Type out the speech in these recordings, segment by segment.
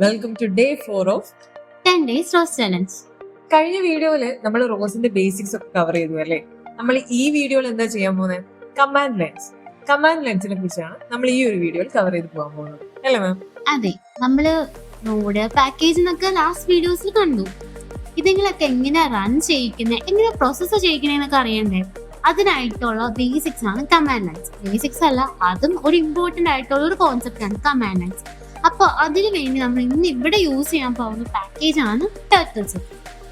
Welcome to day 4 of 10 days rose challenge. കഴിഞ്ഞ വീഡിയോയില് നമ്മൾ റോസിന്റെ ബേസിക്സ് ഒക്കെ കവർ ചെയ്തു അല്ലേ? നമ്മൾ ഈ വീഡിയോയിൽ എന്താ ചെയ്യാൻ പോകുന്നത്? കമാൻഡ് ലെൻസിനെ കുറിച്ചാണ് നമ്മൾ ഈ ഒരു വീഡിയോയിൽ കവർ ചെയ്ത് പോകാൻ പോകുന്നത് അല്ലേ മാം? അതെ, നമ്മള് നോഡ് പാക്കേജ് എന്നൊക്കെ ലാസ്റ്റ് വീഡിയോസിൽ കണ്ടു. ഇതെങ്കിലൊക്കെ എങ്ങനെ റൺ ചെയ്യിക്കുന്നത്, എങ്ങനെ പ്രോസസ്സ് ചെയ്യിക്കണേന്നൊക്കെ അറിയണ്ടേ? അതിനായിട്ടുള്ള ബേസിക്സ് ആണ് കമാൻഡ് ലൈൻസ്. ബേസിക്സ് അല്ല, അതും ഒരു ഇമ്പോർട്ടന്റ് ആയിട്ടുള്ള ഒരു കോൺസെപ്റ്റ് ആണ് കമാൻഡ് ലൈൻസ്. അപ്പൊ അതിനു വേണ്ടി നമ്മൾ ഇന്ന് ഇവിടെ യൂസ് ചെയ്യാൻ പോകുന്ന പാക്കേജ് ആണ് ടർട്ടിൽസ്.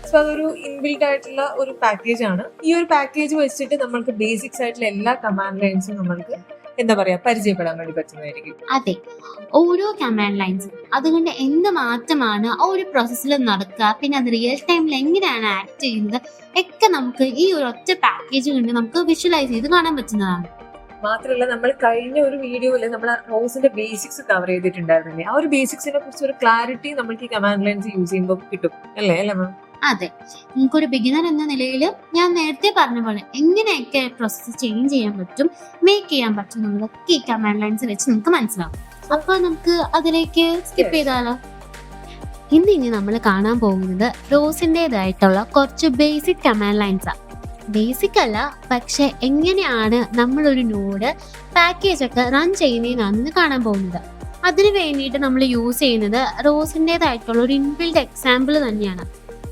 സോ അതൊരു ഇൻബിൽഡ് ആയിട്ടുള്ള ഒരു പാക്കേജ് ആണ്. ഈ ഒരു പാക്കേജ് വെച്ചിട്ട് നമ്മൾക്ക് ബേസിക്സ് ആയിട്ടുള്ള എല്ലാ കമാൻഡ് ലൈൻസും നമ്മൾക്ക് എന്താ പറയാ പരിചയപ്പെടാൻ വേണ്ടി പറ്റുന്നതായിരിക്കും. അതെ, ഓരോ കമാൻഡ് ലൈൻസും അതുകൊണ്ട് എന്ത് മാറ്റമാണ് ആ ഒരു പ്രോസസ്സിൽ നടക്കുക, പിന്നെ അത് റിയൽ ടൈമിൽ എങ്ങനെയാണ് ആക്ട് ചെയ്യുന്നത് ഒക്കെ നമുക്ക് ഈ ഒരു ഒറ്റ പാക്കേജ് കൊണ്ട് നമുക്ക് വിഷ്വലൈസ് ചെയ്ത് കാണാൻ പറ്റുന്നതാണ്. മാത്രമല്ല, നമ്മൾ കഴിഞ്ഞ ഒരു വീഡിയോയില് നമ്മൾ റോസിന്റെ ബേസിക്സ് കവർ ചെയ്തിട്ടുണ്ടായിരുന്നില്ലേ? ആ ഒരു ബേസിക്സിനെ കുറിച്ച് ഒരു ക്ലാരിറ്റി നമുക്ക് ഈ കമാൻഡ് ലൈൻസ് യൂസ് ചെയ്യുമ്പോൾ കിട്ടും അല്ലേ മാം? അതെ, നിങ്ങൾക്കൊരു ബിഗിനർ എന്ന നിലയിൽ ഞാൻ നേരത്തെ പറഞ്ഞ പോലെ എങ്ങനെയൊക്കെ പ്രോസസ്സ് ചേഞ്ച് ചെയ്യാൻ പറ്റും, മേക്ക് ചെയ്യാൻ പറ്റും എന്നുള്ളതൊക്കെ ഈ കമാൻഡ് ലൈൻസ് വെച്ച് നമുക്ക് മനസ്സിലാവും. അപ്പൊ നമുക്ക് അതിലേക്ക് സ്കിപ്പ് ചെയ്താലോ? ഇനി നമ്മൾ കാണാൻ പോകുന്നത് റോസിൻ്റെതായിട്ടുള്ള കുറച്ച് ബേസിക് കമാൻഡ് ലൈൻസ് ആണ്. ബേസിക് അല്ല, പക്ഷെ എങ്ങനെയാണ് നമ്മളൊരു നോഡ് പാക്കേജ് ഒക്കെ റൺ ചെയ്യുന്നതെന്നാണ് കാണാൻ പോകുന്നത്. അതിന് വേണ്ടിയിട്ട് നമ്മൾ യൂസ് ചെയ്യുന്നത് റോസിൻ്റെതായിട്ടുള്ള ഒരു ഇൻബിൽഡ് എക്സാമ്പിൾ തന്നെയാണ്.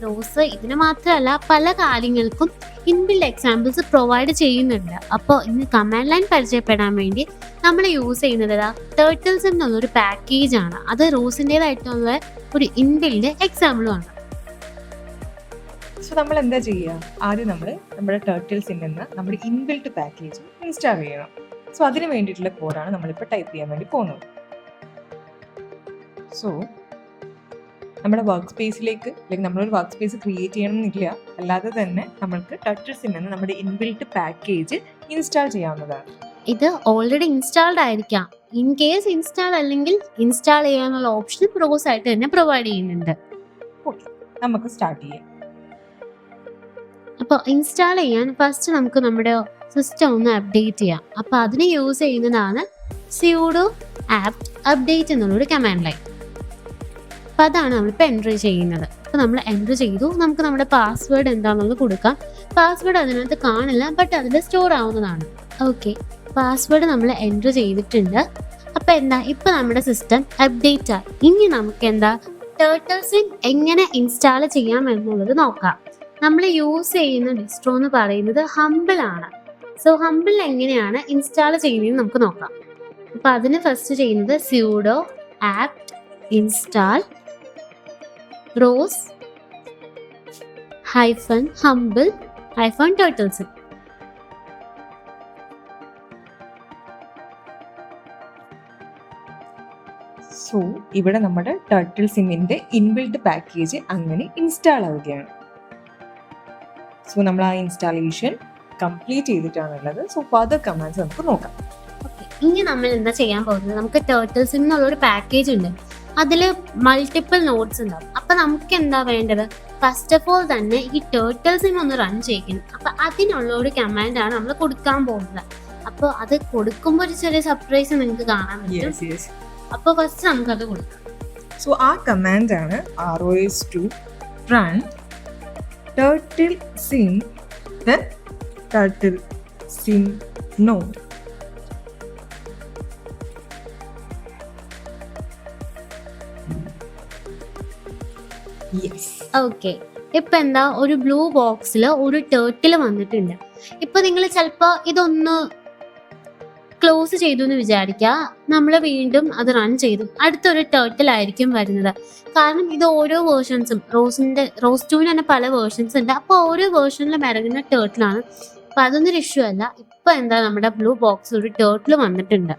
റോസ് ഇതിന് മാത്രമല്ല പല കാര്യങ്ങൾക്കും ഇൻബിൽഡ് എക്സാമ്പിൾസ് പ്രൊവൈഡ് ചെയ്യുന്നുണ്ട്. അപ്പോൾ ഇന്ന് കമാൻഡ് ലൈൻ പരിചയപ്പെടാൻ വേണ്ടി നമ്മൾ യൂസ് ചെയ്യുന്നത് ടർട്ടിൽസ് എന്നുള്ളൊരു പാക്കേജ് ആണ്. അത് റോസിൻ്റെതായിട്ടുള്ള ഒരു ഇൻബിൽഡ് എക്സാമ്പിളുമാണ്. സോ നമ്മൾ എന്താ ചെയ്യുക? ആദ്യം നമ്മൾ നമ്മുടെ ടർട്ടിൽസിൽ നിന്ന് നമ്മുടെ ഇൻബിൽറ്റ് പാക്കേജ് ഇൻസ്റ്റാൾ ചെയ്യണം. സോ അതിന് വേണ്ടിയിട്ടുള്ള കോഡാണ് നമ്മളിപ്പോൾ ടൈപ്പ് ചെയ്യാൻ വേണ്ടി പോകുന്നത്. സോ നമ്മുടെ വർക്ക് സ്പേസിലേക്ക്, അല്ലെങ്കിൽ നമ്മളൊരു വർക്ക് സ്പേസ് ക്രിയേറ്റ് ചെയ്യണമെന്നില്ല, അല്ലാതെ തന്നെ നമ്മൾക്ക് ടർട്ടിൽസിൽ നിന്ന് നമ്മുടെ ഇൻബിൽറ്റ് പാക്കേജ് ഇൻസ്റ്റാൾ ചെയ്യാവുന്നതാണ്. ഇത് ഓൾറെഡി ഇൻസ്റ്റാൾഡ് ആയിരിക്കാം. ഇൻ കേസ് ഇൻസ്റ്റാൾ അല്ലെങ്കിൽ ഇൻസ്റ്റാൾ ചെയ്യാനുള്ള ഓപ്ഷൻ റോസ് ആയിട്ട് തന്നെ പ്രൊവൈഡ് ചെയ്യുന്നുണ്ട്. ഓക്കെ, നമുക്ക് സ്റ്റാർട്ട് ചെയ്യാം. അപ്പോൾ ഇൻസ്റ്റാൾ ചെയ്യാൻ ഫസ്റ്റ് നമുക്ക് നമ്മുടെ സിസ്റ്റം ഒന്ന് അപ്ഡേറ്റ് ചെയ്യാം. അപ്പോൾ അതിന് യൂസ് ചെയ്യുന്നതാണ് sudo apt update എന്നുള്ളൊരു കമാൻഡ് ലൈൻ. അപ്പോൾ അതാണ് നമ്മളിപ്പോൾ എൻ്റർ ചെയ്യുന്നത്. അപ്പോൾ നമ്മൾ എൻ്റർ ചെയ്തു. നമുക്ക് നമ്മുടെ പാസ്വേഡ് എന്താണെന്നുള്ളത് കൊടുക്കാം. പാസ്വേഡ് അതിനകത്ത് കാണില്ല, ബട്ട് അതിൽ സ്റ്റോർ ആവുന്നതാണ്. ഓക്കെ, പാസ്വേഡ് നമ്മൾ എൻ്റർ ചെയ്തിട്ടുണ്ട്. അപ്പോൾ എന്താ, ഇപ്പോൾ നമ്മുടെ സിസ്റ്റം അപ്ഡേറ്റ് ആയി. ഇനി നമുക്ക് എന്താ ടർട്ടിൽസിൻ എങ്ങനെ ഇൻസ്റ്റാൾ ചെയ്യാം എന്നുള്ളത് നോക്കാം. നമ്മൾ യൂസ് ചെയ്യുന്ന ഡിസ്ട്രോ എന്ന് പറയുന്നത് ഹംബിൾ ആണ്. സോ ഹംബിൾ എങ്ങനെയാണ് ഇൻസ്റ്റാൾ ചെയ്യുന്നതെന്ന് നമുക്ക് നോക്കാം. അപ്പൊ അതിന് ഫസ്റ്റ് ചെയ്യുന്നത് sudo apt install rose -humble -turtles. So ഇവിടെ നമ്മുടെ ടർട്ടിൽ സിമ്മിന്റെ ഇൻബിൽറ്റ് പാക്കേജ് അങ്ങനെ ഇൻസ്റ്റാൾ ആവുകയാണ്. സോ നമ്മൾ ആ ഇൻസ്റ്റാളേഷൻ കംപ്ലീറ്റ് ചെയ്തിട്ടാണുള്ളത്. സോ ഫർദർ കമാൻഡ്സ് നമുക്ക് നോക്കാം. ഇനി നമ്മൾ എന്താ ചെയ്യാൻ പോകുന്നത്, നമുക്ക് ടർട്ടിൽസിം എന്നുള്ളൊരു പാക്കേജ് ഉണ്ട്. അതിൽ മൾട്ടിപ്പിൾ നോട്ട്സ് ഉണ്ടാവും. അപ്പൊ നമുക്ക് എന്താ വേണ്ടത്, ഫസ്റ്റ് ഓഫ് ഓൾ തന്നെ ഈ ടർട്ടിൽസിം ഒന്ന് റൺ ചെയ്യിക്കണം. അപ്പൊ അതിനുള്ള ഒരു കമാൻഡാണ് നമ്മൾ കൊടുക്കാൻ പോകുന്നത്. അപ്പോൾ അത് കൊടുക്കുമ്പോൾ ഒരു ചെറിയ സർപ്രൈസ് നിങ്ങൾക്ക് കാണാൻ പറ്റും. അപ്പോൾ ഫസ്റ്റ് നമുക്കത് കൊടുക്കാം. സോ ആ കമാൻഡാണ് ros2 run turtle sim then turtle sim node. Okay, ഇപ്പൊ എന്താ ഒരു ബ്ലൂ ബോക്സിൽ ഒരു ടേർട്ടിൽ വന്നിട്ടുണ്ട്. ഇപ്പൊ നിങ്ങൾ ചിലപ്പോ ഇതൊന്ന് ക്ലോസ് ചെയ്തു എന്ന് വിചാരിക്കുക. നമ്മൾ വീണ്ടും അത് റൺ ചെയ്തു, അടുത്തൊരു ടേർട്ടിൽ ആയിരിക്കും വരുന്നത്. കാരണം ഇത് ഓരോ വേർഷൻസും റോസ് 2 തന്നെ പല വേർഷൻസ് ഉണ്ട്. അപ്പോൾ ഓരോ വേർഷനിലും ഇറങ്ങുന്ന ടേർട്ടിലാണ്. അപ്പൊ അതൊന്നും ഇഷ്യൂ അല്ല. ഇപ്പൊ എന്താ നമ്മുടെ ബ്ലൂ ബോക്സിൽ ഒരു ടേർട്ടിൽ വന്നിട്ടുണ്ട്.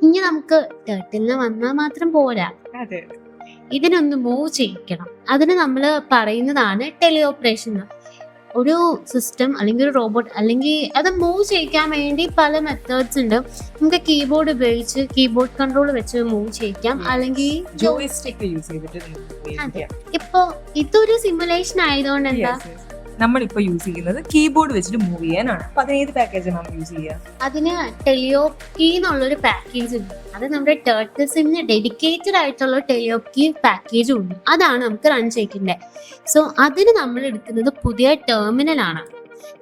ഇനി നമുക്ക് ടേർട്ടിലിന് വന്നാൽ മാത്രം പോരാ, ഇതിനൊന്ന് മൂവ് ചെയ്യിക്കണം. അതിന് നമ്മൾ പറയുന്നതാണ് ടെലി ഓപ്പറേഷൻ. ഒരു സിസ്റ്റം അല്ലെങ്കിൽ ഒരു റോബോട്ട് അല്ലെങ്കിൽ അത് മൂവ് ചെയ്യിക്കാൻ വേണ്ടി പല മെത്തേഡ്സ് ഉണ്ട്. നമുക്ക് കീബോർഡ് ഉപയോഗിച്ച് കീബോർഡ് കൺട്രോൾ വെച്ച് മൂവ് ചെയ്യിക്കാം, അല്ലെങ്കിൽ ജോയ്സ്റ്റിക്ക് യൂസ് ചെയ്തിട്ട്. ഇപ്പൊ ഇതൊരു സിമുലേഷൻ ആയതുകൊണ്ട് എന്താ നമ്മളിപ്പോൾ യൂസ് ചെയ്യുന്നത് കീബോർഡ് വെച്ചിട്ട് മൂവ് ചെയ്യാനാണ്. അപ്പൊ അതിന് ഏത് പാക്കേജാണ് നമ്മൾ യൂസ് ചെയ്യുക? അതിന് ടെലിയോപ്കി എന്നുള്ളൊരു പാക്കേജ് ഉണ്ട്. അത് നമ്മുടെ ടർട്ടിൽ സിമ്മിന് ഡെഡിക്കേറ്റഡ് ആയിട്ടുള്ള ടെലിയോപ്കി പാക്കേജും ഉണ്ട്. അതാണ് നമുക്ക് റൺ ചെയ്യിക്കേണ്ടത്. സോ അതിന് നമ്മൾ എടുക്കുന്നത് പുതിയ ടെർമിനൽ ആണ്.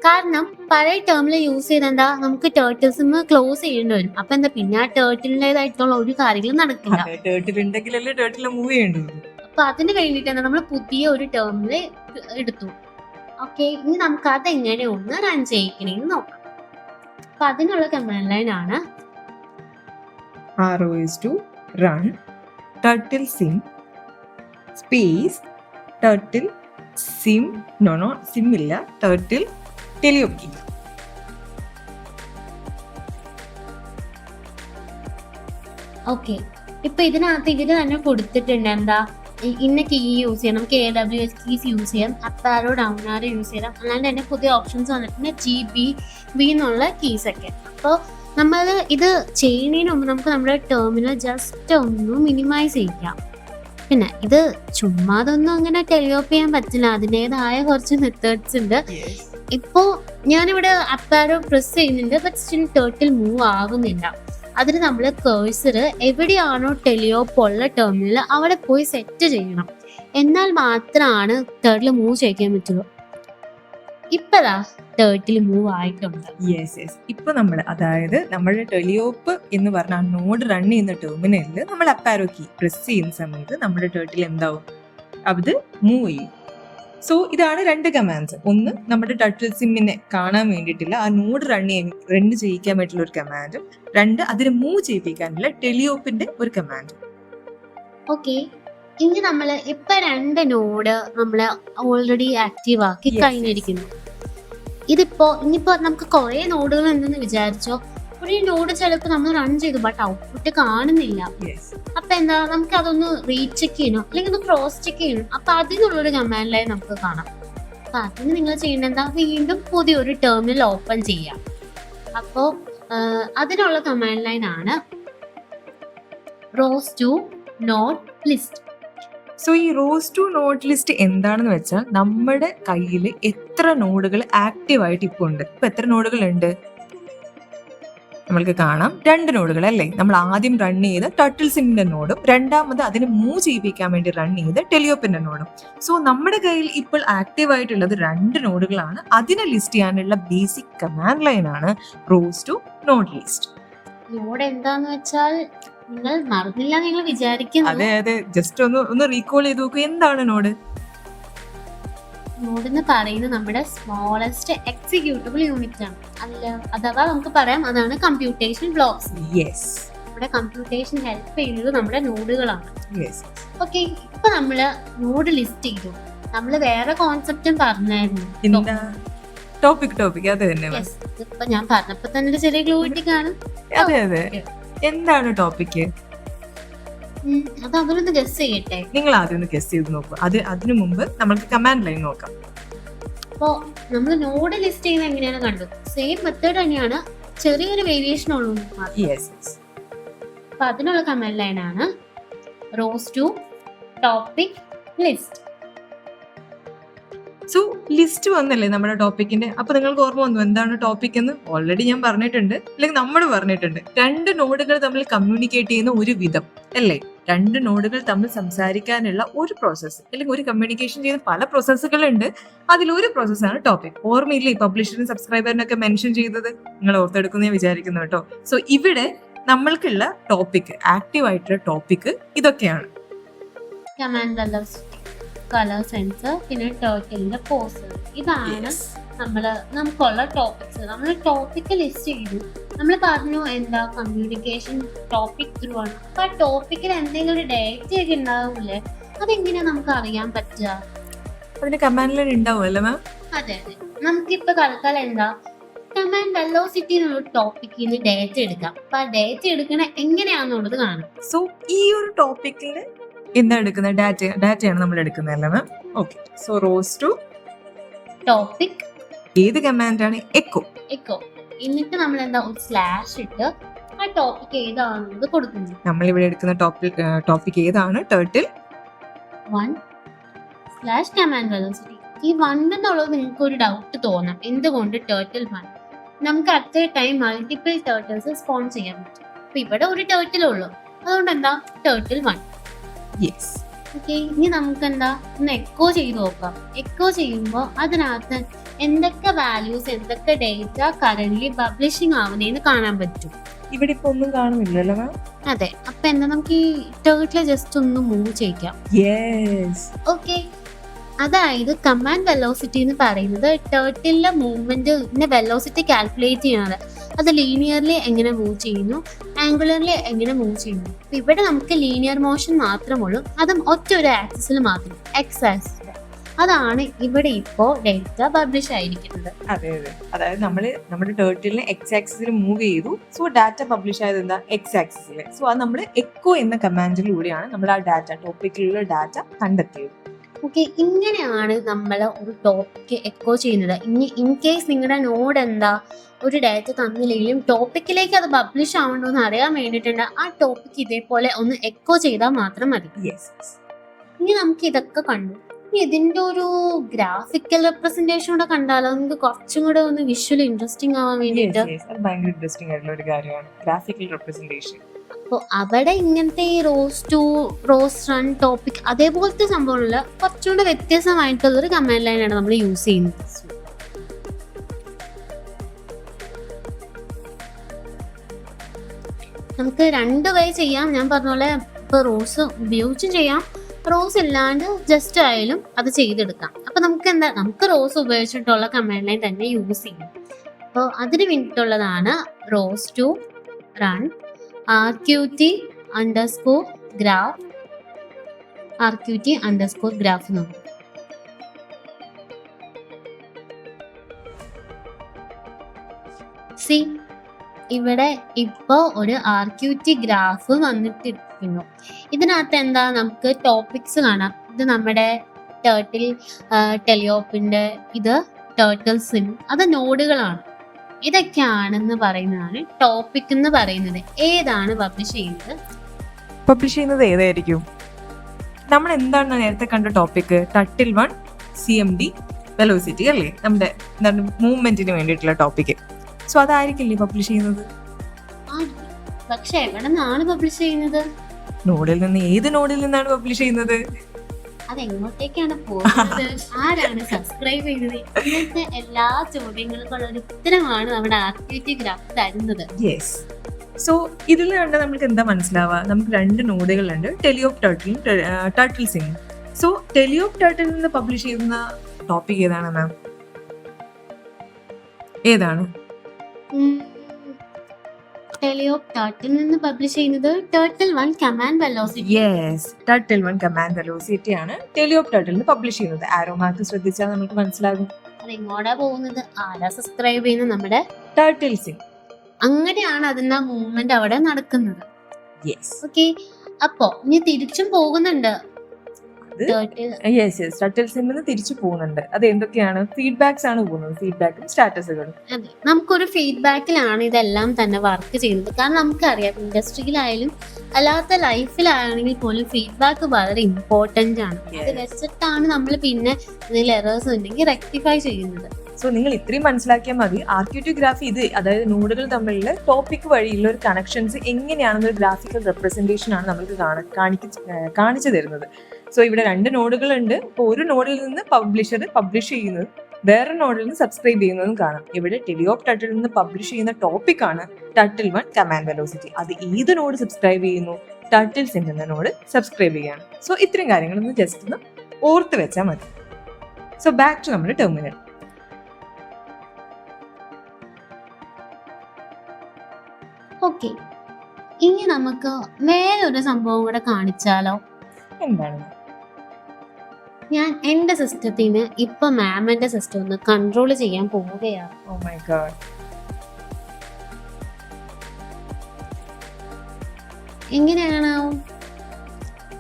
കാരണം പഴയ ടെർമിനൽ യൂസ് ചെയ്തെന്താ നമുക്ക് ടേർട്ടിൽ സിം ക്ലോസ് ചെയ്യേണ്ടി വരും. അപ്പൊ എന്താ പിന്നെ ആ ടേർട്ടിലിൻ്റെതായിട്ടുള്ള ഒരു കാര്യങ്ങളും നടക്കില്ല. ടേർട്ടിൽ ഉണ്ടെങ്കിലല്ലേ ടേർട്ടിൽ മൂവ് ചെയ്യേണ്ടത്. അപ്പൊ അതിന് വേണ്ടിയിട്ട് നമ്മൾ പുതിയ ഒരു ടെർമിനൽ എടുത്തു. ഓക്കെ, ഇനി നമുക്ക് അതെങ്ങനെ ഒന്ന് റൺ ചെയ്യിക്കണേന്ന് നോക്കാം. അപ്പൊ അതിനുള്ള കമാൻഡ് ലൈൻ ആണ് ROS2 run turtle sim space turtle sim sim ഇല്ല turtle teleopki. ഓക്കെ, ഇപ്പൊ ഇതിനകത്ത് ഇതിന് തന്നെ കൊടുത്തിട്ടുണ്ട് എന്താ ഇന്ന കീ യൂസ് ചെയ്യാം. നമുക്ക് AWS കീസ് യൂസ് ചെയ്യാം, അപ്പ് ആരോ ഡൗൺ ആരോ യൂസ് ചെയ്യാം. അല്ലാണ്ട് തന്നെ പുതിയ ഓപ്ഷൻസ് വന്നിട്ടുണ്ട് GB എന്നുള്ള കീസ് ഒക്കെ. അപ്പോൾ നമ്മൾ ഇത് ചെയ്യുന്നതിന് മുമ്പ് നമുക്ക് നമ്മുടെ ടെർമിനൽ ജസ്റ്റ് ഒന്ന് മിനിമൈസ് ചെയ്യാം. പിന്നെ ഇത് ചുമ്മാതൊന്നും അങ്ങനെ ടെലിയോപ്പ് ചെയ്യാൻ പറ്റില്ല, അതിൻ്റെതായ കുറച്ച് മെത്തേഡ്സ് ഉണ്ട്. ഇപ്പോ ഞാനിവിടെ അപ്പ് ആരോ പ്രസ് ചെയ്യുന്നുണ്ട്, ബട്ട് സ്റ്റിൽ ടേർട്ടിൽ മൂവ് ആകുന്നില്ല. അതിന് നമ്മൾ കേഴ്സർ എവിടെയാണോ ടെലിയോപ്പ് ഉള്ള ടെർമിനൽ അവിടെ പോയി സെറ്റ് ചെയ്യണം. എന്നാൽ മാത്രമാണ് ടേർട്ടിൽ മൂവ് ചെയ്യിക്കാൻ പറ്റുള്ളൂ. ഇപ്പതാ ടേർട്ടിൽ മൂവ് ആയിട്ടുണ്ട്. ഇപ്പൊ നമ്മൾ അതായത് നമ്മുടെ ടെലിയോപ്പ് എന്ന് പറഞ്ഞ ആ നോഡ് റൺ ചെയ്യുന്ന ടെർമിനലിൽ നമ്മൾ അപ്പാരോ കീ പ്രസ് ചെയ്യുന്ന സമയത്ത് നമ്മുടെ ടേർട്ടിൽ എന്താവും, അത് മൂവ് ചെയ്യും. സോ ഇതാണ് രണ്ട് കമാൻഡ്സ്. ഒന്ന് നമ്മുടെ ടർട്ടിൽ സിമ്മിനെ കാണാൻ വേണ്ടിയിട്ടുള്ള ആ നോഡ് റൺ ചെയ്യിക്കാൻ വേണ്ടിയിട്ടുള്ള ഒരു കമാൻഡും, രണ്ട് അതിനെ മൂവ് ചെയ്യിപ്പിക്കാനുള്ള ടെലിയോപ്പിന്റെ ഒരു കമാൻഡും. ഓക്കെ, ഇനി നമ്മൾ ഇപ്പൊ രണ്ട് നോഡ് നമ്മൾ ഓൾറെഡി ആക്റ്റീവ് ആക്കി കഴിഞ്ഞിരിക്കുന്നു. ഇനിയിപ്പോ നമുക്ക് കുറെ നോഡുകൾ ഉണ്ടെന്ന് വിചാരിച്ചോ. ഒരു നോഡ് ചിലപ്പോൾ നമ്മൾ റൺ ചെയ്തു, ബട്ട് ഔട്ട്പുട്ട് കാണുന്നില്ല. അപ്പൊ എന്താ, നമുക്ക് അതൊന്ന് റീചെക്ക് ചെയ്യണം അല്ലെങ്കിൽ ഒന്ന് ക്രോസ് ചെക്ക് ചെയ്യണം. അപ്പൊ അതിനുള്ളൊരു കമാൻഡ് ലൈൻ നമുക്ക് കാണാം. അപ്പൊ അതിന് നിങ്ങൾ ചെയ്യേണ്ടത് എന്താ, വീണ്ടും പുതിയൊരു ടെർമിനൽ ഓപ്പൺ ചെയ്യാം. അപ്പോ അതിനുള്ള കമാൻഡ് ലൈൻ ആണ് ROS2 not list. സോ ഈ ROS2 നോട്ട് ലിസ്റ്റ് എന്താണെന്ന് വെച്ചാൽ നമ്മുടെ കയ്യിൽ എത്ര നോഡുകൾ ആക്റ്റീവ് ആയിട്ട് ഇപ്പൊ ഉണ്ട്. ഇപ്പൊ എത്ര നോഡുകൾ ഉണ്ട് നമ്മൾക്ക് കാണാം, 2 നോഡുകൾ അല്ലേ. നമ്മൾ ആദ്യം റൺ ചെയ്ത ടർട്ടിൽ സിമ്മിന്റെ നോഡും രണ്ടാമത് അതിന് മൂവ് ചെയ്യിപ്പിക്കാൻ വേണ്ടി റൺ ചെയ്ത ടെലിയോപ്പിന്റെ നോഡും. സോ നമ്മുടെ കയ്യിൽ ഇപ്പോൾ ആക്റ്റീവ് ആയിട്ടുള്ളത് 2 നോഡുകളാണ്. അതിനെ ലിസ്റ്റ് ചെയ്യാനുള്ള ബേസിക് കമാൻഡ് ലൈൻ ആണ് ROS2 നോട്ട് ലിസ്റ്റ്. നോഡ് എന്താന്ന് വെച്ചാൽ നിങ്ങൾ മറന്നില്ല നിങ്ങൾ വിചാരിക്കുന്നു. അതെ, ജസ്റ്റ് ഒന്ന് റീകോൾ ചെയ്ത് നോക്കൂ, എന്താണ് നോഡ്? നോഡ് എന്ന് പറയുന്നത് നമ്മുടെ സ്മോളസ്റ്റ് എക്സിക്യൂട്ടബിൾ യൂണിറ്റ് ആണ്. അഥവാ നമുക്ക് പറയാം അതാണ് കമ്പ്യൂട്ടേഷൻ ബ്ലോക്സ്. നമ്മുടെ കമ്പ്യൂട്ടേഷൻ ഹെൽപ്പ് ചെയ്യുന്നത് നമ്മുടെ നോഡുകളാണ്. ഓക്കെ, ഇപ്പൊ നമ്മള് നോഡ് ലിസ്റ്റ് ചെയ്തു. നമ്മള് വേറെ കോൺസെപ്റ്റും പറഞ്ഞായിരുന്നു. ടോപ്പിക് അത് തന്നെ. ഇപ്പൊ ഞാൻ പറഞ്ഞപ്പോ തന്നെ ഒരു ചെറിയ ക്ലൂ കിട്ടിക്കാണ്. അതെ, എന്താണ് ടോപ്പിക്? അത് അവരൊന്ന് ഗസ് ചെയ്യട്ടെ. നിങ്ങൾ ആദ്യം ഒന്ന് ഗസ് ചെയ്ത് നോക്കൂ. അതിനു മുമ്പ് നമുക്ക് കമാൻഡ് ലൈൻ നോക്കാം. അപ്പോ നമ്മൾ നോഡ് ലിസ്റ്റ് ചെയ്യുന്നത് എങ്ങനെയാണ് കണ്ടു. സെയിം മെത്തേഡ് തന്നെയാണ്, ചെറിയൊരു വേരിയേഷൻ ഉള്ളൂ. അപ്പൊ അതിനുള്ള കമാൻഡ് ലൈൻ ആണ് ROS2 topic list. So list വന്നല്ലേ നമ്മുടെ ടോപ്പിക്കിന്റെ. അപ്പൊ നിങ്ങൾക്ക് ഓർമ്മ വന്നു എന്താണ് ടോപ്പിക് എന്ന്? ഓൾറെഡി ഞാൻ പറഞ്ഞിട്ടുണ്ട്, അല്ലെങ്കിൽ നമ്മൾ പറഞ്ഞിട്ടുണ്ട്. 2 നോഡുകൾ തമ്മിൽ കമ്മ്യൂണിക്കേറ്റ് ചെയ്യുന്ന ഒരു വിധം അല്ലേ, 2 നോഡുകൾ തമ്മിൽ സംസാരിക്കാനുള്ള ഒരു പ്രോസസ്സ് അല്ലെങ്കിൽ ഒരു കമ്മ്യൂണിക്കേഷൻ ചെയ്യുന്ന പല പ്രോസസ്സുകളുണ്ട്. അതിലൊരു പ്രോസസ്സാണ് ടോപ്പിക്. ഓർമ്മയില്ലേ സബ്സ്ക്രൈബറിനും സബ്സ്ക്രൈബറിനൊക്കെ മെൻഷൻ ചെയ്തത്? നിങ്ങൾ ഓർത്തെടുക്കുന്ന ഞാൻ വിചാരിക്കുന്നു കേട്ടോ. സോ ഇവിടെ നമ്മൾക്കുള്ള ടോപ്പിക്, ആക്റ്റീവ് ആയിട്ടുള്ള ടോപ്പിക് ഇതൊക്കെയാണ്. കളർ സെൻസർ, പിന്നെ ടേർട്ടിലിന്റെ പോസ്. ഇതാണ് നമുക്കുള്ള ടോപ്പിക്സ്. നമ്മൾ ടോപ്പിക് ലിസ്റ്റ് ചെയ്തു. നമ്മൾ പറഞ്ഞു എന്താ കമ്മ്യൂണിക്കേഷൻ ടോപ്പിക് ത്രൂ ആണ്. അപ്പൊ ആ ടോപ്പിക്കിൽ എന്തെങ്കിലും ഒരു ഡേറ്റ ഒക്കെ ഉണ്ടാവില്ലേ, അതെങ്ങനെയാ നമുക്ക് അറിയാൻ പറ്റുക? അതിന് കമാൻഡ് ലൈൻ ഉണ്ടാവുമല്ലേ മാം? അതെ, നമുക്കിപ്പോ തൽക്കാലം എന്താ കമാൻഡ് വെലോസിറ്റി എന്നുള്ള ടോപ്പിക്കിൽ നിന്ന് ഡേറ്റ എടുക്കാം. അപ്പൊ ആ ഡേറ്റ എടുക്കണ എങ്ങനെയാന്നുള്ളത് കാണാം. സോ ഈ ഒരു ടോപ്പിക്കിൽ എന്താ എടുക്കുന്നത്? ഡാറ്റയാണ് നമ്മൾ എടുക്കുന്നത് അല്ലേ മാം? ഓക്കെ, സോ ROS2 ടോപ്പിക് ഏത് കമാൻഡാണ്? എക്കോ. എന്നിട്ട് നമ്മൾ എന്താ ഒരു സ്ലാഷ് ഇട്ട് ആ ടോപ്പിക് ഏതാണെന്നത് കൊടുക്കുന്നു. നമ്മൾ ഇവിടെ എടുക്കുന്ന ടോപ്പിക് ഏതാണ്? Turtle 1/command velocity. ഈ 1 എന്നുള്ളത് നിങ്ങൾക്ക് ഒരു ഡൗട്ട് തോന്നാം, എന്തുകൊണ്ട് ടേർട്ടിൽ 1? നമുക്ക് at A time multiple turtles spawn ചെയ്യാൻ പറ്റും. അപ്പൊ ഇവിടെ ഒരു ടേർട്ടിലേ ഉള്ളൂ, അതുകൊണ്ട് എന്താ ടേർട്ടിൽ 1. യെസ്. ഓക്കെ, ഇനി നമുക്ക് എന്താ ഒന്ന് എക്കോ ചെയ്ത് നോക്കാം. എക്കോ ചെയ്യുമ്പോൾ അതിനകത്ത് എന്തൊക്കെ വാല്യൂസ്, എന്തൊക്കെ ഡേറ്റ കറന്റ് പബ്ലിഷിംഗ് ആവുന്നതെന്ന് കാണാൻ പറ്റും. ഇവിടെ ഇപ്പൊ ഒന്നും കാണുന്നില്ലല്ലോ മാം. അതെ, അപ്പൊ എന്താ നമുക്ക് ഈ ടേർട്ടിലെ ജസ്റ്റ് ഒന്ന് മൂവ് ചെയ്യിക്കാം. യെസ്. ഓക്കെ, അതായത് കമാൻഡ് വെലോസിറ്റി എന്ന് പറയുന്നത് ടേർട്ടിലെ മൂവ്മെന്റിന്റെ വെലോസിറ്റി കാൽക്കുലേറ്റ് ചെയ്യണത്. അത് ലീനിയർലി എങ്ങനെ മൂവ് ചെയ്യുന്നു, ആംഗുലർലി എങ്ങനെ മൂവ് ചെയ്യുന്നു. ഇവിടെ നമുക്ക് ലീനിയർ മോഷൻ മാത്രമുള്ളൂ, അതും ഒറ്റ ഒരു ആക്സിസിൽ മാത്രം, എക്സ് ആക്സിൽ. അതാണ് ഇവിടെ ഇപ്പോ ഡേറ്റ പബ്ലിഷ് ആയിരിക്കുന്നത്. അതെ അതെ, അതായത് നമ്മുടെ ടേർട്ടിലിനെ എക്സ് ആക്സിസിൽ മൂവ് ചെയ്തു. സോ ഡാറ്റ പബ്ലിഷ് ആയത് എന്താ എക്സ് ആക്സിസിൽ. സോ അത് നമ്മൾ എക്കോ എന്ന കമാൻഡിലൂടെയാണ് നമ്മൾ ആ ഡാറ്റ, ടോപ്പിക്കിലുള്ള ഡാറ്റ കണ്ടെത്തിയത്. ഓക്കെ, ഇങ്ങനെയാണ് നമ്മൾ ഒരു ടോപ്പിക്ക് എക്കോ ചെയ്യുന്നത്. ഇനി ഇൻ കേസ് നിങ്ങളുടെ നോഡ് എന്താ ഒരു ഡാറ്റ തന്നില്ലെങ്കിലും ടോപ്പിക്കിലേക്ക് അത് പബ്ലിഷ് ആവണ്ടോ എന്ന് അറിയാൻ വേണ്ടിയിട്ടുണ്ട് ആ ടോപ്പിക്ക് ഇതേപോലെ ഒന്ന് എക്കോ ചെയ്താൽ മാത്രം മതി. ഇനി നമുക്ക് ഇതൊക്കെ കണ്ടു, ഇനി ഇതിന്റെ ഒരു ഗ്രാഫിക്കൽ റെപ്രസെന്റേഷൻ കൂടെ കണ്ടാലോ, നമുക്ക് കുറച്ചും കൂടെ ഒന്ന് വിഷ്വലി ഇൻട്രസ്റ്റിംഗ് ആവാൻ വേണ്ടിയിട്ട്. ഭയങ്കര ഇൻട്രസ്റ്റിംഗ് ആയിട്ടുള്ള ഒരു കാര്യമാണ് ഗ്രാഫിക്കൽ റെപ്രസെന്റേഷൻ. അപ്പോൾ അവിടെ ഇങ്ങനത്തെ ഈ rose to rose run topic അതേപോലത്തെ സംഭവമുള്ള കുറച്ചുകൂടെ വ്യത്യസ്തമായിട്ടുള്ളൊരു കമാൻഡ് ലൈനാണ് നമ്മൾ യൂസ് ചെയ്യുന്നത്. നമുക്ക് 2 വേ ചെയ്യാം. ഞാൻ പറഞ്ഞ പോലെ ഇപ്പോൾ റോസ് ഉപയോഗിച്ചും ചെയ്യാം, റോസ് ഇല്ലാണ്ട് ജസ്റ്റ് ആയാലും അത് ചെയ്തെടുക്കാം. അപ്പൊ നമുക്ക് എന്താ, നമുക്ക് റോസ് ഉപയോഗിച്ചിട്ടുള്ള കമാൻഡ് ലൈൻ തന്നെ യൂസ് ചെയ്യാം. അപ്പോൾ അതിന് വേണ്ടിയിട്ടുള്ളതാണ് ROS to run RQT underscore graph എന്ന്. സി, ഇവിടെ ഇപ്പോ ഒരു RQT ഗ്രാഫ് വന്നിട്ടിരിക്കുന്നു. ഇതിനകത്ത് എന്താ, നമുക്ക് ടോപ്പിക്സ് കാണാം. ഇത് നമ്മുടെ ടേർട്ടിൽ ടെലിയോപ്പിന്റെ, ഇത് ടേർട്ടിൽ സിം, അത് നോഡുകളാണ്. ഇതൊക്കെയാണെന്ന് പറയുന്നതാണ് ടോപ്പിക് എന്ന് പറയുന്നത്. ഏതാണ് പബ്ലിഷ് ചെയ്യുന്നത്? പബ്ലിഷ് ചെയ്യുന്നത് ഏതായിരിക്കും? നമ്മൾ എന്താണ് നേരത്തെ കണ്ട ടോപ്പിക്? ടർട്ടിൽ 1 CMD വെലോസിറ്റി അല്ലേ, നമ്മുടെ മൂവ്മെന്റിന് വേണ്ടിയിട്ടുള്ള ടോപ്പിക്. സോ അതായിരിക്കില്ലേ പബ്ലിഷ് ചെയ്യുന്നത്? പക്ഷെ എവിടെ നിന്നാണ് പബ്ലിഷ് ചെയ്യുന്നത്? നോഡിൽ നിന്ന്. ഏത് നോഡിൽ നിന്നാണ് പബ്ലിഷ് ചെയ്യുന്നത്? അതെങ്ങോട്ടേക്കാണ് പോകുന്നത്? ആരാണ് സബ്സ്ക്രൈബ് ചെയ്യുന്നത്? ഇങ്ങനത്തെ എല്ലാ ചോദ്യങ്ങൾക്കുള്ള ഒരു ഉത്തരമാണ് നമ്മുടെ RQT ഗ്രാഫ് തരുന്നത്. യെസ്. സോ ഇതിൽ കണ്ട നമുക്ക് എന്താ മനസ്സിലാവുക? നമുക്ക് 2 നോഡുകളുണ്ട്, ടെലിയോപ്പ് ടർട്ടിലും ടർട്ടിൽ സിംഗും. സോ ടെലിയോപ്പ് ടർട്ടിൽ നിന്ന് പബ്ലിഷ് ചെയ്യുന്ന ടോപ്പിക് ഏതാണ് മാം? ഏതാണ്? ടെലിയോപ്പ് ടർട്ടിൽ നിന്ന് പബ്ലിഷ് ചെയ്യുന്നത് turtle 1 command velocity. Yes, turtle 1 command velocity ആണ് ടെലിയോപ്പ് ടർട്ടിൽ നിന്ന് പബ്ലിഷ് ചെയ്യുന്നത്. ആരോ മാർക്ക് ശ്രദ്ധിച്ചാൽ നമുക്ക് മനസ്സിലാകും. അതെങ്ങോട്ടാ പോകുന്നത്? ആരാ സബ്സ്ക്രൈബ് ചെയ്യുന്നത്? നമ്മുടെ ടർട്ടിൽ സിംഗ്. അങ്ങനെയാണ് അതിന്റെ മൂവ്മെന്റ് അവിടെ നടക്കുന്നത്. യെസ്. ഓക്കെ, അപ്പോ ഇനി തിരിച്ചും പോകുന്നുണ്ട്. ടർട്ടിൽ സിമ്മിൽ തിരിച്ചു പോകുന്നുണ്ട്. അത് എന്തൊക്കെയാണ്? ഫീഡ്ബാക്സ് ആണ് പോകുന്നത്, ഫീഡ്ബാക്കും സ്റ്റാറ്റസുകളും. അതെ, നമുക്കൊരു ഫീഡ്ബാക്കിലാണ് ഇതെല്ലാം തന്നെ വർക്ക് ചെയ്യുന്നത്. കാരണം നമുക്കറിയാം ഇൻഡസ്ട്രിയിലായാലും അല്ലാത്ത ലൈഫിലാണെങ്കിൽ പോലും ഫീഡ്ബാക്ക് വളരെ ഇമ്പോർട്ടന്റ് ആണ്. അത് വെച്ചിട്ടാണ് നമ്മൾ പിന്നെ ഇതിൽ എറേഴ്സ് ഉണ്ടെങ്കിൽ റെക്ടിഫൈ ചെയ്യുന്നത്. സോ നിങ്ങൾ ഇത്രയും മനസ്സിലാക്കിയാൽ മതി. RQT ഗ്രാഫ് ഇത്, അതായത് നോഡുകൾ തമ്മിലുള്ള ടോപ്പിക് വഴിയുള്ള ഒരു കണക്ഷൻസ് എങ്ങനെയാണെന്നൊരു ഗ്രാഫിക്കൽ റെപ്രസെന്റേഷൻ ആണ് നമുക്ക് കാണിച്ചു തരുന്നത്. സോ ഇവിടെ 2 നോഡുകളുണ്ട്. ഇപ്പോൾ ഒരു നോഡിൽ നിന്ന് പബ്ലിഷർ പബ്ലിഷ് ചെയ്യുന്നത്, വേറെ നോഡിൽ നിന്ന് സബ്സ്ക്രൈബ് ചെയ്യുന്നതും കാണാം. ഇവിടെ ടെലിയോപ്പ് ടർട്ടിൽ നിന്ന് പബ്ലിഷ് ചെയ്യുന്ന ടോപ്പിക് ആണ് ടർട്ടിൽ 1 കമാൻഡ് വെലോസിറ്റി. അത് ഏത് നോഡ് സബ്സ്ക്രൈബ് ചെയ്യുന്നു? ടർട്ടിൽ സിംഗ് എന്ന നോഡ് സബ്സ്ക്രൈബ് ചെയ്യാണ്. സോ ഇത്രയും കാര്യങ്ങളൊന്ന് ജസ്റ്റ് ഒന്ന് ഓർത്ത് വെച്ചാൽ മതി. സോ ബാക്ക് ടു നമ്മുടെ ടെർമിനൽ. ഓക്കെ, ഇനി നമുക്ക് വേറൊരു സംഭവം കൂടെ കാണിച്ചാലോ? എന്താണ്? ഞാൻ എന്റെ സിസ്റ്റത്തിന് ഇപ്പൊ മാമിന്റെ സിസ്റ്റം ഒന്ന് കൺട്രോൾ ചെയ്യാൻ പോവുകയാണ്. Oh my god. എങ്ങനെയാണോ?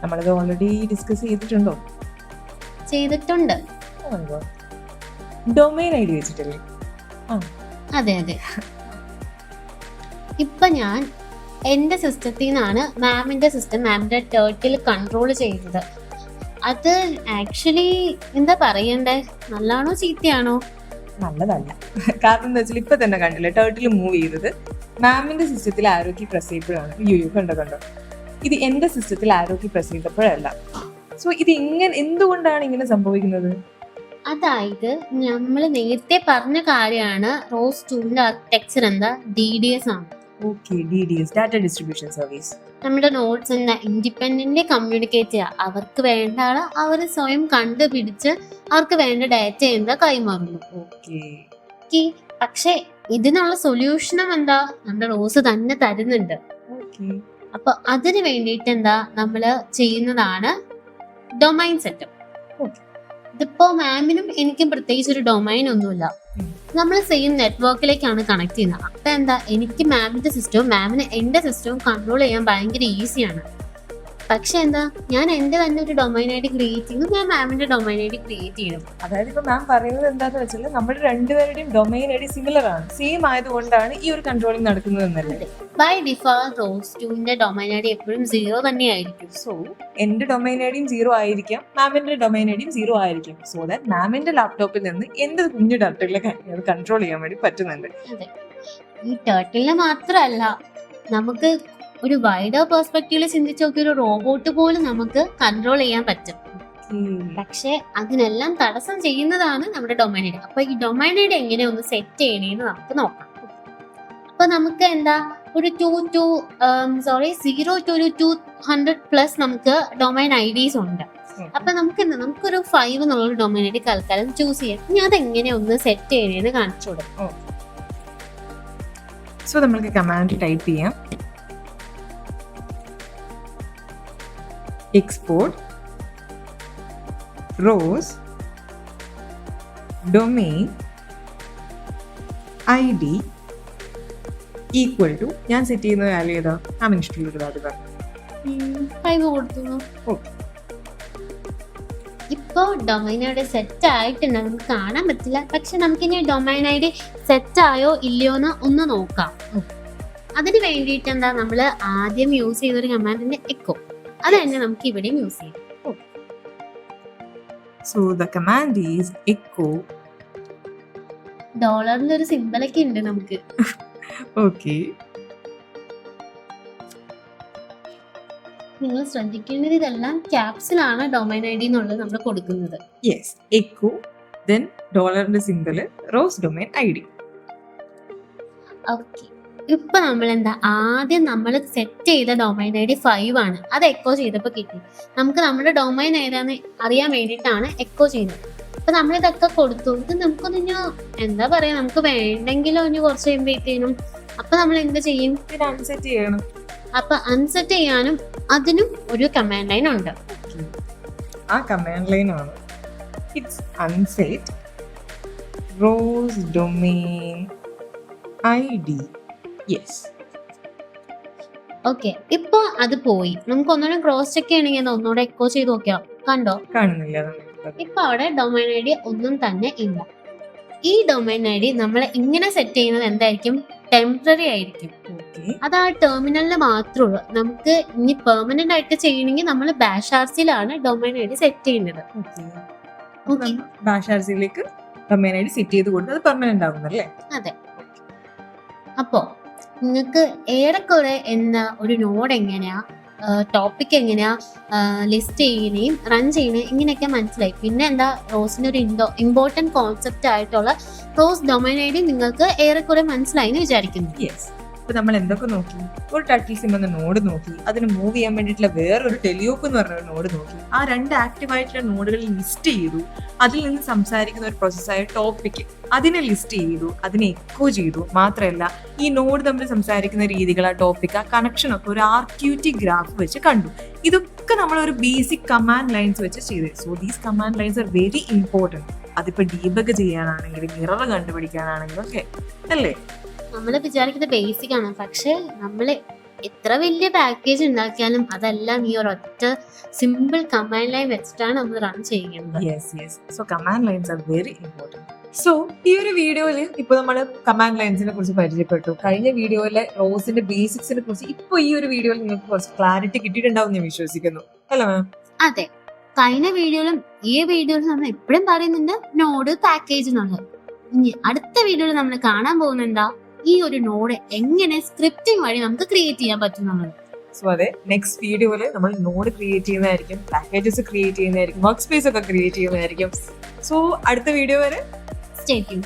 നമ്മളത് ഓൾറെഡി ഡിസ്കസ് ചെയ്തിട്ടുണ്ടോ? ചെയ്തിട്ടുണ്ട്. ഡൊമൈൻ ഐഡി വെച്ചിട്ടല്ലേ? അതെ അതെ. ഇപ്പൊ ഞാൻ എന്റെ സിസ്റ്റത്തിൽ നിന്നാണ് മാമിന്റെ സിസ്റ്റം, മാമിന്റെ ടേർട്ടിൽ കൺട്രോൾ ചെയ്തത്. അത് ആക്ച്വലി എന്താ പറയണ്ടേ, നല്ലാണോ ചീത്തയാണോ? നല്ലതല്ല. കാരണം എന്താ വെച്ചാൽ ഇപ്പൊ തന്നെ കണ്ടില്ലേ ടേർട്ടിൽ മൂവ് ചെയ്തത് മാമിന്റെ സിസ്റ്റത്തിൽ ആരോക്കി പ്രസ് ചെയ്തപ്പോഴാണ്. അയ്യോ കണ്ടോ, ഇത് എന്റെ സിസ്റ്റത്തിൽ ആരോക്കി പ്രസ് ചെയ്തപ്പോഴല്ല. സോ ഇത് എന്തുകൊണ്ടാണ് ഇങ്ങനെ സംഭവിക്കുന്നത്? അതായത് നമ്മൾ നേരത്തെ പറഞ്ഞ കാര്യമാണ്, റോസ് 2ന്റെ ആർക്കിടെക്ചർ എന്താ, DDS ആണ്. Okay, DDS, data distribution service. നമ്മുടെ നോട്ട്സ് എന്താ, ഇൻഡിപെൻഡന്റ്ലി കമ്മ്യൂണിക്കേറ്റ് ചെയ്യുക. അവർക്ക് വേണ്ട ആള് അവർ സ്വയം കണ്ടുപിടിച്ച് അവർക്ക് വേണ്ട ഡാറ്റ എന്താ കൈമാറുന്നു. ഓക്കെ, പക്ഷെ ഇതിനുള്ള സൊല്യൂഷനും എന്താ, നമ്മുടെ റോസ് തന്നെ തരുന്നുണ്ട്. അപ്പൊ അതിന് വേണ്ടിയിട്ട് എന്താ നമ്മള് ചെയ്യുന്നതാണ് ഡൊമൈൻ സെറ്റപ്പ്. ഇതിപ്പോ മാമിനും എനിക്കും പ്രത്യേകിച്ച് ഒരു ഡൊമൈൻ ഒന്നുമില്ല, നമ്മൾ സെയിം നെറ്റ്വർക്കിലേക്കാണ് കണക്ട് ചെയ്യുന്നത്. അപ്പൊ എന്താ, എനിക്ക് മാമിന്റെ സിസ്റ്റവും മാമിന് എന്റെ സിസ്റ്റവും കൺട്രോൾ ചെയ്യാൻ ഭയങ്കര ഈസിയാണ്. പക്ഷെ എന്താ, ഞാൻ എന്റെ തന്നെ ഒരു ഡൊമൈൻ ഐഡി ക്രിയേറ്റ് ചെയ്തു, ഞാൻ മാമിന്റെ ഡൊമൈൻ ഐഡി ക്രിയേറ്റ് ചെയ്തു. അതായത് ഇപ്പൊ മാം പറയുന്നത് എന്താന്ന് വെച്ചാൽ നമ്മുടെ രണ്ടുപേരുടെയും ഡൊമൈൻ ഐഡി സിമിലർ ആണ്, സെയിം ആയതുകൊണ്ടാണ് ഈ ഒരു കൺട്രോളിംഗ് നടക്കുന്നത് എന്നല്ലേ. ബൈ ഡിഫോൾട്ട് റോസ് 2ന്റെ ഡൊമൈൻ ഐഡി എപ്പോഴും 0 തന്നെയായിരിക്കും. സോ എന്റെ ഡൊമൈൻ ഐഡിയും 0 ആയിരിക്കാം, മാമിന്റെ ഡൊമൈൻ ഐഡിയും 0 ആയിരിക്കും. സോ ദാറ്റ് മാമിന്റെ ലാപ്ടോപ്പിൽ നിന്ന് എന്റെ കുഞ്ഞു ടർട്ടിലെ അത് കൺട്രോൾ ചെയ്യാൻ വേണ്ടി പറ്റുന്നുണ്ട്. അതെ, ഈ ടർട്ടിലിനെ മാത്രമല്ല, നമുക്ക് ഒരു വൈഡർ പെർസ്പെക്റ്റീവിൽ ചിന്തിച്ച് നോക്കിയ ഒരു റോബോട്ട് പോലും നമുക്ക് കൺട്രോൾ ചെയ്യാൻ പറ്റും. പക്ഷെ അതിനെല്ലാം തടസ്സം ചെയ്യുന്നതാണ് നമ്മുടെ ഡൊമൈൻ ഐഡി. അപ്പൊ ഈ ഡൊമൈൻ ഐഡി എങ്ങനെ ഒന്ന് സെറ്റ് ചെയ്യണേന്ന് നമുക്ക് നോക്കാം. അപ്പൊ നമുക്ക് എന്താ ഒരു 0 to 200+ നമുക്ക് ഡൊമൈൻ ഐഡീസ് ഉണ്ട്. അപ്പൊ നമുക്ക് എന്താ, നമുക്കൊരു 5 എന്നുള്ള ഡൊമൈൻ ഐഡി തൽക്കാലം ചൂസ് ചെയ്യാം. ഇനി അതെങ്ങനെ ഒന്ന് സെറ്റ് ചെയ്യണേന്ന് കാണിച്ചു കൊടുക്കും. സോ നമുക്ക് കമാൻഡ് ടൈപ്പ് ചെയ്യാം, export rows domain id equal to, ഞാൻ സെറ്റ് ചെയ്യുന്ന വാല്യൂ ഏതാ, മാമിന് ഇഷ്ടമുള്ളൊരു വാല്യൂ പറഞ്ഞു 5 കൊടുത്തു. ഇപ്പൊ ഡൊമൈൻ ഐഡി സെറ്റ് ആയിട്ടുണ്ട്, നമുക്ക് കാണാൻ പറ്റില്ല. പക്ഷെ നമുക്കിനി ഡൊമൈൻ ഐഡി സെറ്റ് ആയോ ഇല്ലയോ എന്ന് ഒന്ന് നോക്കാം. അതിന് വേണ്ടിയിട്ട് എന്താ, നമ്മൾ ആദ്യം യൂസ് ചെയ്തൊരു കമാൻഡിന്റെ എക്കോ, അത് തന്നെ നമുക്ക് ഇവിടെയും യൂസ് ചെയ്യാം. So the command is echo. ഡോളറിന്റെ ഒരു സിംബലൊക്കെ ഉണ്ട് നമുക്ക്. Okay. നിങ്ങൾ ശ്രദ്ധിക്കേണ്ടത് ഇതെല്ലാം ക്യാപ്സിലാണ് ഡൊമൈൻ ഐഡി എന്നുള്ളത് നമ്മൾ കൊടുക്കുന്നത്. Yes, echo, then ഡോളറിന്റെ symbol, rose domain ID. Okay, ഇപ്പൊ നമ്മൾ എന്താ, ആദ്യം നമ്മൾ സെറ്റ് ചെയ്ത ഡൊമൈൻ ഐഡി 5 ആണ്. അത് എക്കോ ചെയ്തപ്പോ കിട്ടി. നമുക്ക് നമ്മുടെ ഡൊമൈൻ ഏതാന്ന് അറിയാൻ വേണ്ടിയിട്ടാണ് എക്കോ ചെയ്യുന്നത്. അപ്പൊ നമ്മൾ ഇതൊക്കെ കൊടുത്തു. ഇത് നമുക്കൊന്ന് എന്താ പറയാ, നമുക്ക് വേണ്ടെങ്കിലോ ഇനി കുറച്ച് കഴിയുമ്പോഴത്തേനും അപ്പൊ നമ്മൾ എന്ത് ചെയ്യും, ഇത് അൺസെറ്റ് ചെയ്യണം. അപ്പൊ അൺസെറ്റ് ചെയ്യാനും അതിനും ഒരു കമാൻഡ് ലൈൻ ഉണ്ട്. ആ കമാൻഡ് ലൈൻ ആണ് it's unset rose domain ID. Yes, okay, ഇപ്പൊ അത് പോയി. നമുക്ക് ഒന്നുകൂടെ ക്രോസ് ചെക്ക് ചെയ്യണമെങ്കിൽ ഒന്നുകൂടെ എക്കോ ചെയ്ത് നോക്കിയാ, കണ്ടോ, കാണുന്നില്ല. ഇപ്പൊ അവിടെ ഡൊമൈൻ ഐഡി ഒന്നും തന്നെ ഇല്ല. ഈ ഡൊമൈൻ ഐഡി നമ്മൾ ഇങ്ങനെ സെറ്റ് ചെയ്യുന്നത് എന്തായിരിക്കും, ടെമ്പററി ആയിരിക്കും. അത് ആ ടെർമിനലിന് മാത്രമേ ഉള്ളൂ. നമുക്ക് ഇനി പെർമനന്റ് ആയിട്ട് ചെയ്യണമെങ്കിൽ നമ്മൾ ബാഷാർസിലാണ് ഡൊമൈൻ ഐഡി സെറ്റ് ചെയ്യുന്നത്. ബാഷാർസിലേക്ക് ഡൊമൈൻ ഐഡി സെറ്റ് ചെയ്ത് കൊടുത്ത് അത് പെർമനന്റ് ആവുന്നല്ലേ. അതെ, അപ്പോ നിങ്ങൾക്ക് ഏറെക്കുറെ എന്താ ഒരു നോഡ് എങ്ങനെയാ, ടോപ്പിക് എങ്ങനെയാ ലിസ്റ്റ് ചെയ്യുകയും റൺ ചെയ്യണേയും ഇങ്ങനെയൊക്കെ മനസ്സിലായി. പിന്നെ എന്താ, റോസിന്റെ ഒരു ഇമ്പോർട്ടന്റ് കോൺസെപ്റ്റ് ആയിട്ടുള്ള റോസ് ഡൊമൈൻ ഐഡി നിങ്ങൾക്ക് ഏറെക്കുറെ മനസ്സിലായി എന്ന് വിചാരിക്കുന്നു. യെസ്, ഇപ്പൊ നമ്മൾ എന്തൊക്കെ നോക്കി, ഒരു ടർട്ടിൽ സിം എന്ന നോഡ് നോക്കി, അതിന് മൂവ് ചെയ്യാൻ വേണ്ടിയിട്ടുള്ള വേറൊരു ടെലിയോക്ക് എന്ന് പറഞ്ഞ ഒരു നോഡ് നോക്കി, ആ 2 ആക്റ്റീവ് ആയിട്ടുള്ള നോഡുകൾ ലിസ്റ്റ് ചെയ്തു, അതിൽ നിന്ന് സംസാരിക്കുന്ന ഒരു പ്രോസസ്സായ ടോപ്പിക് അതിനെ ലിസ്റ്റ് ചെയ്തു, അതിനെ എക്കോ ചെയ്തു. മാത്രമല്ല ഈ നോഡ് തമ്മിൽ സംസാരിക്കുന്ന രീതികൾ, ആ ടോപ്പിക്, ആ കണക്ഷൻ ഒക്കെ ഒരു RQT ഗ്രാഫ് വെച്ച് കണ്ടു. ഇതൊക്കെ നമ്മൾ ഒരു ബേസിക് കമാൻഡ് ലൈൻസ് വെച്ച് ചെയ്തു. So these command lines are very important. അതിപ്പോ ഡീബഗ് ചെയ്യാനാണെങ്കിലും മിറർ കണ്ടുപിടിക്കാനാണെങ്കിലും ഒക്കെ അല്ലേ. നമ്മൾ വിചാരിക്കുന്നത് ബേസിക് ആണ്, പക്ഷെ നമ്മൾ എത്ര വലിയ പാക്കേജ് ഉണ്ടാക്കിയാലും അതെല്ലാം ഈ ഒരൊറ്റ സിമ്പിൾ കമാൻഡ് ലൈൻ വെച്ചിട്ടാണ് നമ്മൾ റൺ ചെയ്യുന്നത്. So command lines are very important. So ഈ ഒരു വീഡിയോയിൽ ഇപ്പൊ നമ്മൾ കമാൻഡ് ലൈൻസിനെ കുറിച്ച് പരിചയപ്പെട്ടു. കഴിഞ്ഞ വീഡിയോയിലെ റോസിന്റെ ബേസിക്സിനെ കുറിച്ച് ഇപ്പൊ ഈ ഒരു വീഡിയോയിൽ നിങ്ങൾക്ക് കുറച്ച് ക്ലാരിറ്റി കിട്ടിയിട്ടുണ്ടാവും ഞാൻ വിശ്വസിക്കുന്നു, അല്ലേ മാം? അതെ, കഴിഞ്ഞ വീഡിയോയിലും ഈ വീഡിയോയിലും നമ്മൾ എപ്പോഴും പറയുന്നുണ്ട് നോഡ് പാക്കേജ് എന്നുള്ളത്. ഇനി അടുത്ത വീഡിയോയിൽ നമ്മൾ കാണാൻ പോകുന്നെന്താ, ഈ ഒരു നോഡ് എങ്ങനെ സ്ക്രിപ്റ്റിംഗ് വഴി നമുക്ക് ക്രിയേറ്റ് ചെയ്യാൻ പറ്റും എന്നുള്ളത്. സോ അതെ, നെക്സ്റ്റ് വീഡിയോയിൽ നമ്മൾ നോഡ് ക്രിയേറ്റ് ചെയ്യുന്നതായിരിക്കും, പാക്കേജസ് ക്രിയേറ്റ് ചെയ്യുന്നതായിരിക്കും, വർക്ക് സ്പേസ് ഒക്കെ ക്രിയേറ്റ് ചെയ്യുന്നതായിരിക്കും. സോ അടുത്ത വീഡിയോ വരെ സ്റ്റേ ട്യൂൺ.